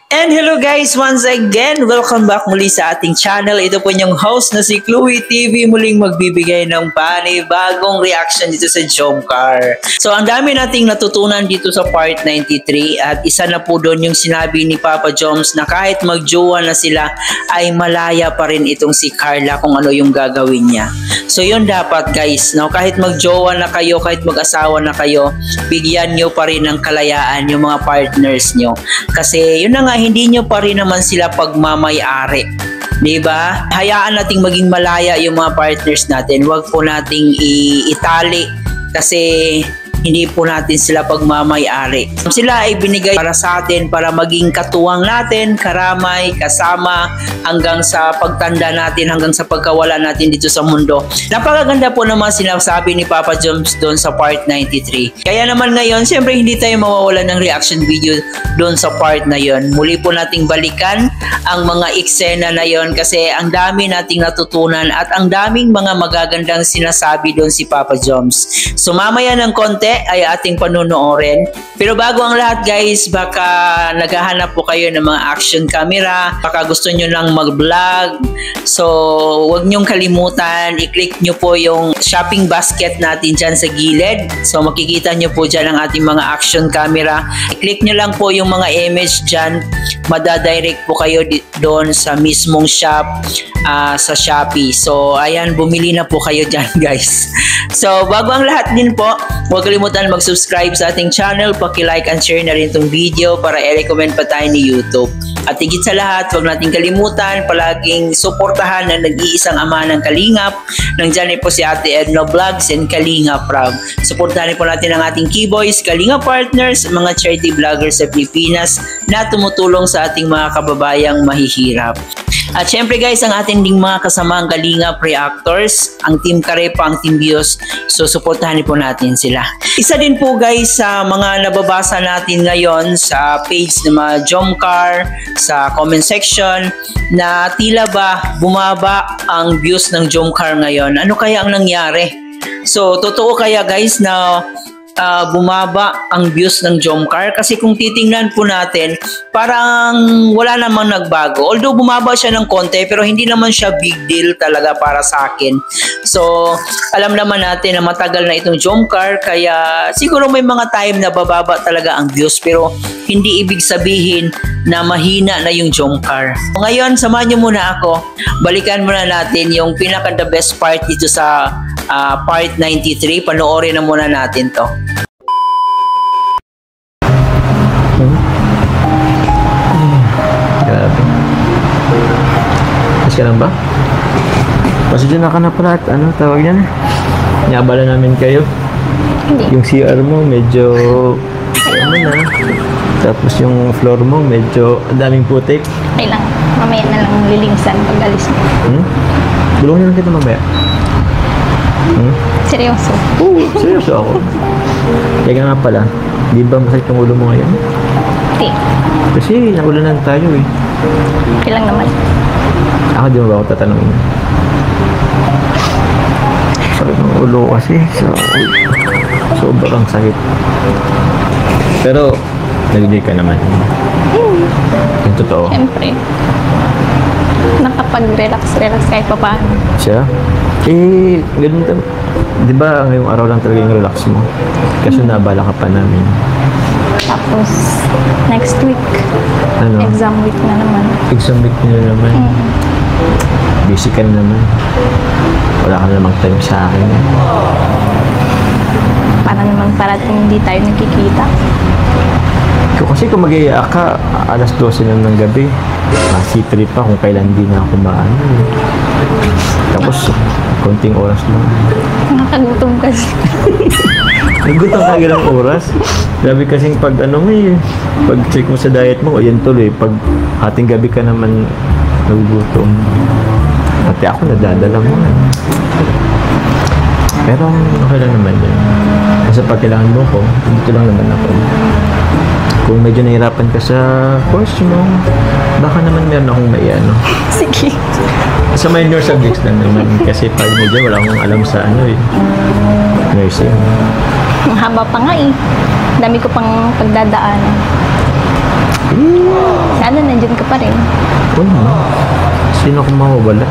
And hello guys, once again, welcome back muli sa ating channel. Ito po yung host na si Chloe TV, muling magbibigay ng bagong reaction dito sa Jomcar. So ang dami nating natutunan dito sa part 93 at isa na po doon yung sinabi ni Papa Joms na kahit magjowa na sila ay malaya pa rin itong si Carla kung ano yung gagawin niya. So yun dapat guys, no? Kahit magjowa na kayo, kahit mag-asawa na kayo, bigyan nyo pa rin ng kalayaan yung mga partners nyo. Kasi yun na nga, hindi nyo pa rin naman sila pagmamay-ari. Diba? Hayaan nating maging malaya yung mga partners natin. Huwag po nating itali kasi hindi po natin sila pagmamay-ari. Sila ay binigay para sa atin para maging katuwang natin, karamay, kasama hanggang sa pagtanda natin, hanggang sa pagkawala natin dito sa mundo. Napakaganda po naman sinasabi ni Papa Joms doon sa part 93. Kaya naman ngayon, siyempre hindi tayo mawawala ng reaction video doon sa part na yon. Muli po nating balikan ang mga eksena na yon kasi ang dami nating natutunan at ang daming mga magagandang sinasabi doon si Papa Joms. So mamaya ng konti ay ating panonoorin. Pero bago ang lahat guys, baka naghahanap po kayo ng mga action camera, baka gusto nyo lang mag-vlog. So huwag nyong kalimutan, i-click nyo po yung shopping basket natin dyan sa gilid. So makikita nyo po dyan ang ating mga action camera. I-click nyo lang po yung mga image dyan, madadirect po kayo doon sa mismong shop sa Shopee. So ayan, bumili na po kayo dyan guys. So bago ang lahat din po, huwag kalimutan mag-subscribe sa ating channel, paki-like and share na rin itong video para i-recommend pa tayo ni YouTube. At higit sa lahat, huwag natin kalimutan, palaging suportahan ang nag-iisang ama ng Kalingap. Nandyan po si Ate Edno Vlogs and Kalingap Rob. Suportahan po natin ang ating Keyboys, Kalingap Partners, mga charity vloggers sa Pilipinas na tumutulong sa ating mga kababayang mahihirap. At syempre guys, ang ating ding mga kasamang Kalingap reactors, ang Team Karepa, ang Team Bios, so suportahan po natin sila. Isa din po guys sa mga nababasa natin ngayon sa page ng mga Jomcar, sa comment section, na tila ba bumaba ang views ng Jomcar ngayon. Ano kaya ang nangyari? So totoo kaya guys na bumaba ang views ng Jomcar? Kasi kung titingnan po natin, parang wala namang nagbago. Although bumaba siya ng konti, pero hindi naman siya big deal talaga para sa akin. So alam naman natin na matagal na itong Jomcar, kaya siguro may mga time na bababa talaga ang views, pero hindi ibig sabihin na mahina na yung Jomcar. Ngayon, samahan nyo muna ako. Balikan muna natin yung pinaka the best part dito sa part 93. Panoorin na muna natin to. Grabe. Mas ka lang ba? Pasensya na ka na pala at ano tawag yan? Nyabala namin kayo. Hindi. Yung CR mo medyo ano na. Tapos yung floor mo medyo daming putik. Okay lang. Mamaya na lang lilinisan pag alis mo. Bulungan lang kita mamaya. Seryoso? Oo, seryoso ako. Kaya nga pala, di ba masakit yung ulo mo ngayon? Hindi. Kasi naulanan tayo eh. Okay lang naman. Ako di mo ba ako tatanungin? Sakit ng ulo kasi. Sobrang sakit. Pero, nag-enjoy ka naman. Yung totoo. Siyempre. Nakapag-relax kahit pa paano. Siya? Eh, ganun talaga. Di ba ngayong araw lang talaga yung relax mo? Kasi nabala ka pa namin. Tapos, next week, Ano? exam week na naman. Exam week nyo naman. Busy ka na naman. Wala ka na namang time sa akin. Para naman parating hindi tayo nagkikita. Kasi kung mag-iiyak ka, alas 12 na ng gabi. C3 pa kung kailan din na ako maano. Tapos, konting oras lang. Nakagutom kasi. Nagutom ka ng oras. Grabe kasing pag ano mo eh. Pag check mo sa diet mo, yan tuloy. Pag ating gabi ka naman nagugutom. Pati ako nadadala mo. Pero okay lang naman yun. Kasi pag kailangan mo ko, dito lang naman ako. Kung medyo nahirapan ka sa course mo, baka naman meron akong may ano. Sige. Sa minor subjects lang naman. Kasi pag medyo wala akong alam sa ano eh. Nursing. Mahaba pa nga eh. Dami ko pang pagdadaanan. Sana nandiyan ka pa rin. Wala. Sino kung mawawala?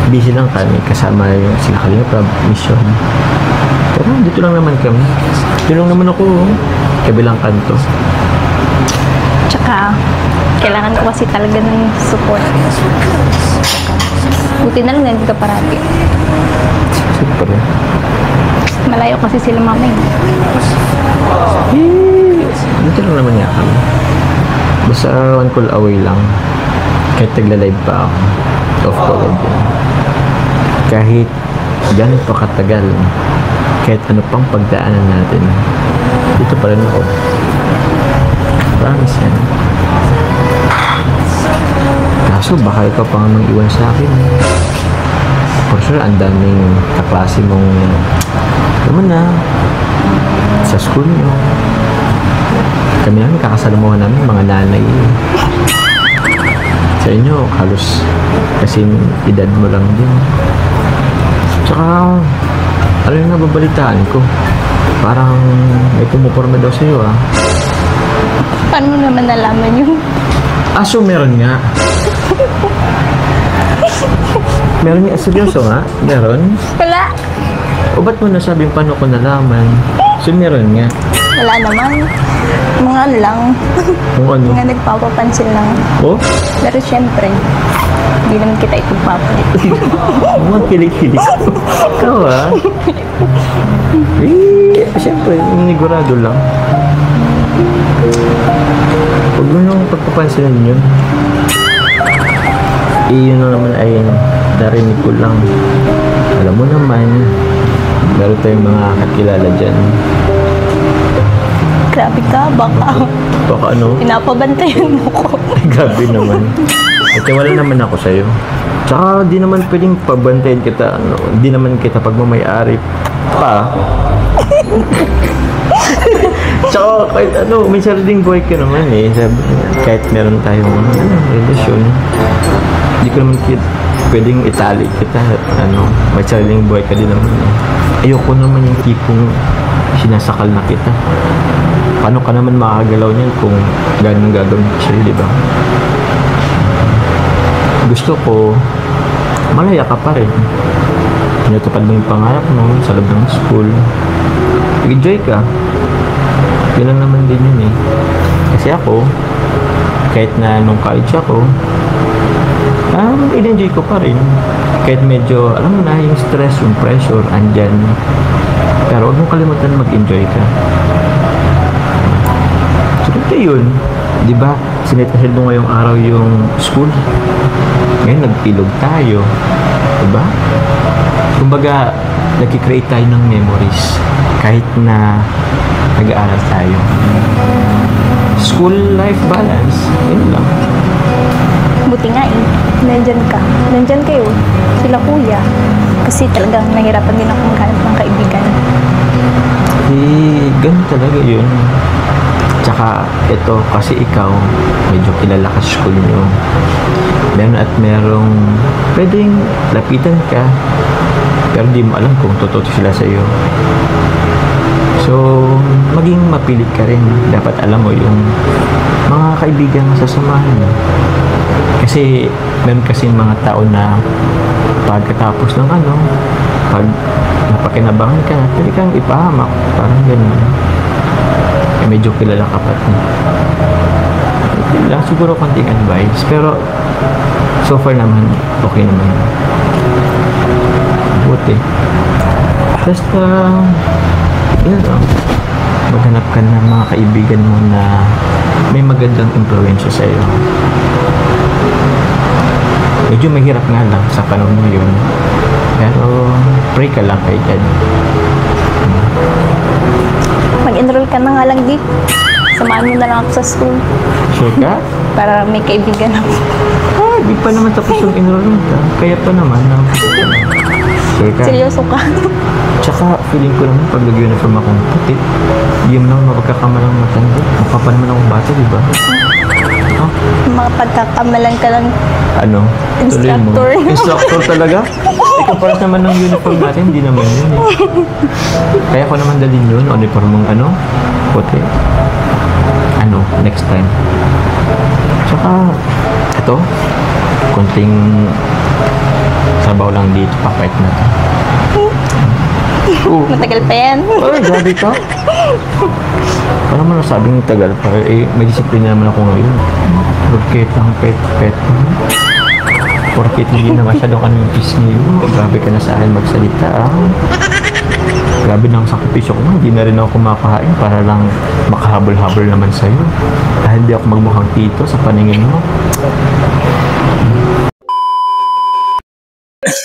Busy lang kami. Kasama yung sila Kalinga Prab mission. Pero dito lang naman kami. Dito lang naman ako. Kabilang kanto. Tsaka, kailangan ko kasi talaga ng support. Buti na lang nandito ka parati. Super. Malayo kasi sila mama eh. Dito lang naman niya kami. Basta one call away lang. Kahit nagla-live pa ako. Off call din. Kahit ganun pa katagal. Kahit ano pang pagdaanan natin. Dito pa rin ako. Promise yan. Kaso baka ikaw pa nga mang iwan sa akin. For sure, ang daming kaklase mong naman na sa school nyo. Kami namin kakasalamuhan namin mga nanay. Sa inyo, halos kasing edad mo lang din. Tsaka, ano yung nababalitaan ko? Parang may pumuporma daw sa'yo ah. Paano mo naman nalaman yun? So meron nga. Meron nga, seryoso nga? Meron? Wala. O ba't mo nasabing paano ko nalaman? So meron nga. Wala naman. Mga ano lang. Kung ano? Mga nagpapapansin lang. Oh? Pero syempre, hindi naman kita ipagpapalit. Mga kilig-kilig. Ikaw ah. Siyempre, nigurado lang. Huwag mo nung pagpapansinin yun. Yun na naman ay narinig ko lang. Alam mo naman, meron tayong mga kakilala dyan. Grabe ka, Baka ano? pinapabantayan mo ko. Grabe naman. Kasi wala naman ako sa'yo. Tsaka di naman pwedeng pabantayan kita. Ano, di naman kita pagmamayari pa. Tsaka kahit ano, may sariling buhay ka naman eh. Sabi, kahit meron tayong relasyon, hindi ko naman pwedeng itali kita. Ano, may sariling buhay ka din naman eh. Ayoko naman yung tipong sinasakal na kita. Paano ka naman makakagalaw niyan kung ganun gagawin ko sa'yo, di ba? Gusto ko, malaya ka pa rin. Pinatupad mo yung pangarap mo sa loob ng school. Enjoy ka. Yun lang naman din yun eh. Kasi ako, kahit na nung college ako, in-enjoy ko pa rin. Kahit medyo, alam mo na, yung stress, yung pressure, andyan. Pero huwag mong kalimutan mag-enjoy ka. So, yun. Di ba? Sinetahid mo ngayong araw yung school. Ngayon, nag-ilog tayo. Di ba? Kumbaga, nag-create tayo ng memories. Kahit na nag-aaral tayo. School life balance. Yun lang. Buti nga eh. Nandyan ka. Nandyan kayo. Sila kuya. Kasi talagang nahirapan din ako maghanap ng kaibigan. Ganun talaga yun. Tsaka, ito, kasi ikaw, medyo kilala ka sa school nyo. Meron at merong pwedeng lapitan ka, pero di mo alam kung totoo sila sa'yo. So, maging mapilit ka rin. Dapat alam mo yung mga kaibigan sasamahan mo. Kasi, meron kasing mga tao na pagkatapos ng ano, pag napakinabangan ka, pwede kang ipahamak. Parang ganun. Medyo kilala ka pa rin. Lang siguro konting advice. Pero, so far naman, okay naman. Buti. Basta, yun lang. Maghanap ka ng mga kaibigan mo na may magandang influensya sa'yo. Medyo mahirap nga lang sa panahon mo yun. Pero, pray ka lang kay God. Mag-enroll ka na nga lang, Di. Samahan mo na lang ako sa school. Sure ka? Para may kaibigan ako. Di pa naman tapos yung enrollment ka. Kaya pa naman. Sure ka? Seryoso ka. Tsaka, feeling ko naman pag nag-uniform akong puti, di mo naman mapagkakamalang matanda. Mukha pa naman akong bata, di ba? Huh? Mga pagkakamalan ka lang. Ano? Tuloy mo. Instructor. Instructor talaga? Ikaw paras naman ng uniform natin, hindi naman yun eh. Kaya ko naman dalhin yun, uniform mong ano, puti. Ano, next time. Tsaka, ito, kunting sabaw lang dito, papait na to. Matagal pa yan. Ay, grabe ka. Paano mo nasabing tagal pa? Eh, may disiplina naman ako ngayon. Porket lang pet. Porket hindi na masyadong anipis ngayon. Grabe ka na sa akin magsalita, ah. Grabe na ang sakripisyo ko. Hindi na rin ako kumakain para lang makahabol-habol naman sa'yo. Dahil di ako magmukhang tito sa paningin mo.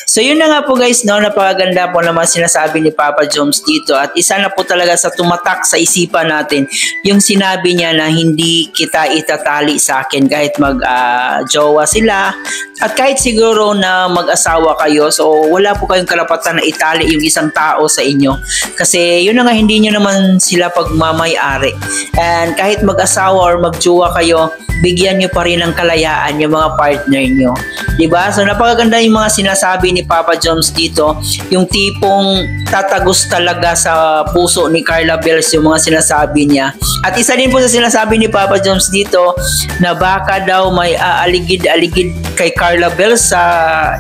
So yun na nga po guys, no, napakaganda po naman sinasabi ni Papa Joms dito at isa na po talaga sa tumatak sa isipan natin yung sinabi niya na hindi kita itatali sa akin kahit mag-jowa sila at kahit siguro na mag-asawa kayo, so wala po kayong karapatan na itali yung isang tao sa inyo kasi yun na nga, hindi nyo naman sila pagmamay-ari, and kahit mag-asawa or mag-jowa kayo, bigyan nyo pa rin ng kalayaan yung mga partner nyo, diba? So napakaganda yung mga sinasabi ni Papa Joms dito, yung tipong tatagos talaga sa puso ni Carla Bells yung mga sinasabi niya. At isa din po sa sinasabi ni Papa Joms dito na baka daw may aligid-aligid kay Carla Bells sa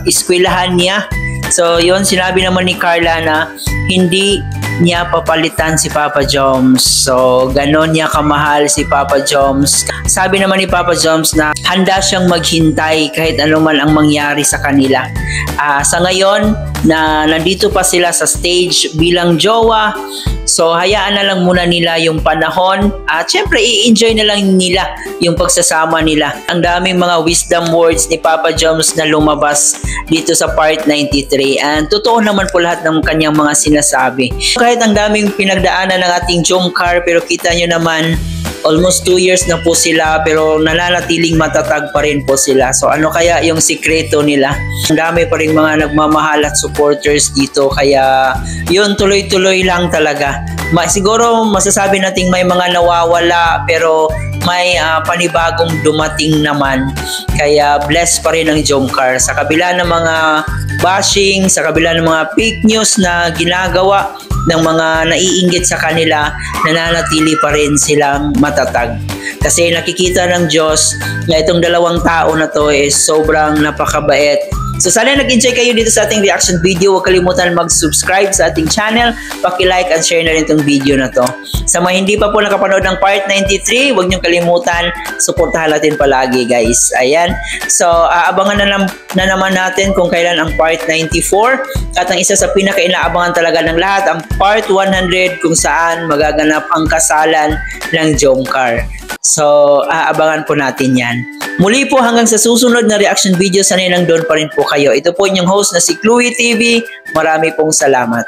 eskwelahan niya. So yun, sinabi naman ni Carla na hindi niya papalitan si Papa Joms. So ganon niya kamahal si Papa Joms. Sabi naman ni Papa Joms na handa siyang maghintay kahit ano man ang mangyari sa kanila. Sa ngayon na nandito pa sila sa stage bilang jowa, so hayaan na lang muna nila yung panahon at syempre i-enjoy na lang nila yung pagsasama nila. Ang daming mga wisdom words ni Papa Joms na lumabas dito sa part 93 and totoo naman po lahat ng kanyang mga sinasabi. Kahit ang daming pinagdaanan ng ating Jomcar, pero kita nyo naman almost 2 years na po sila pero nananatiling matatag pa rin po sila. So ano kaya yung sikreto nila? Ang dami pa rin mga nagmamahal at supporters dito, kaya yun, tuloy-tuloy lang talaga. Siguro masasabi nating may mga nawawala pero may panibagong dumating naman. Kaya blessed pa rin ang Jomcar. Sa kabila ng mga bashing, sa kabila ng mga fake news na ginagawa ng mga naiinggit sa kanila, nananatili pa rin silang matatag. Kasi nakikita ng Diyos na itong dalawang tao na to is sobrang napakabait. So sana nag-enjoy kayo dito sa ating reaction video. Huwag kalimutan mag-subscribe sa ating channel, paki-like at share na rin itong video na to. Sa mga hindi pa po nakapanood ng part 93, huwag niyong kalimutan, suportahan natin palagi guys. Ayan. So aabangan na naman natin kung kailan ang part 94 at ang isa sa pinaka-inaabangan talaga ng lahat, ang part 100 kung saan magaganap ang kasalan ng Jomcar. So aabangan po natin yan. Muli po hanggang sa susunod na reaction video, sanay lang doon pa rin po kayo. Ito po inyong host na si Chloe TV. Marami pong salamat.